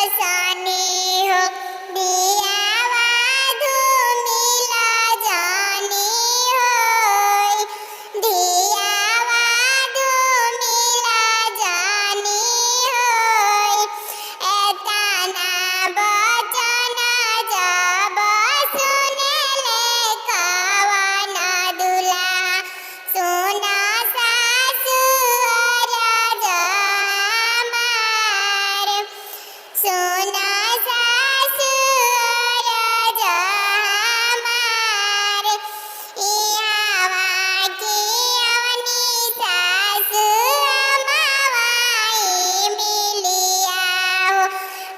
हो दियावा धूमिला जानी होय दियावा धूमिला जानी होय एतना बचन जब सुनेले कवन दुल्हा सुना सासुर जमार सुना सासुर जमार इयावा की अवनी सासु अमावाई मिलिया हो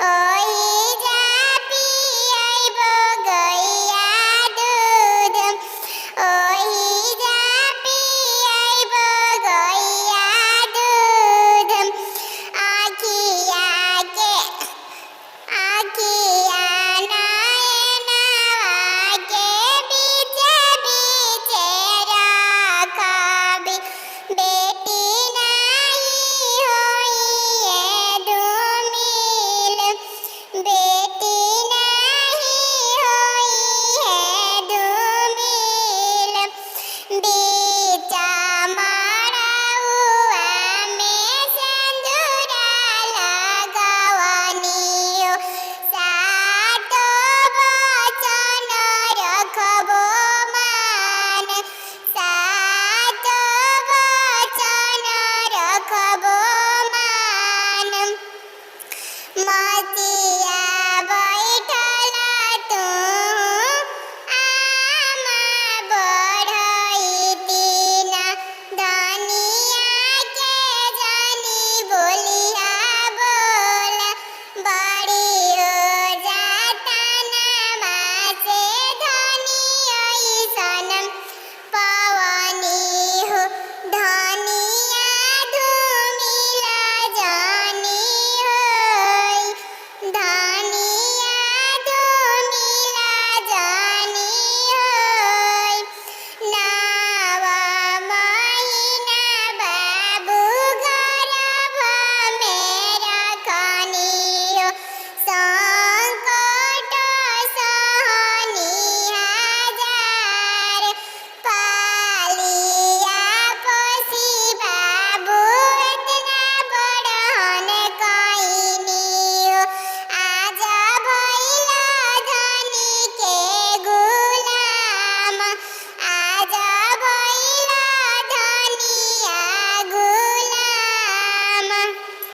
ओही जा पियैबो गैया दूध ओही जा पियैबो गैया दूध आखिया नयनवा के बीचे बीचे राखबी बेटी नहीं होई है धूमिल बेटी नहीं होई है धूमिल बीचा मड़उआ में सिंदूरा लगवनियो सातो बचन रखबो मान सातो बचन रखबो मान मतिया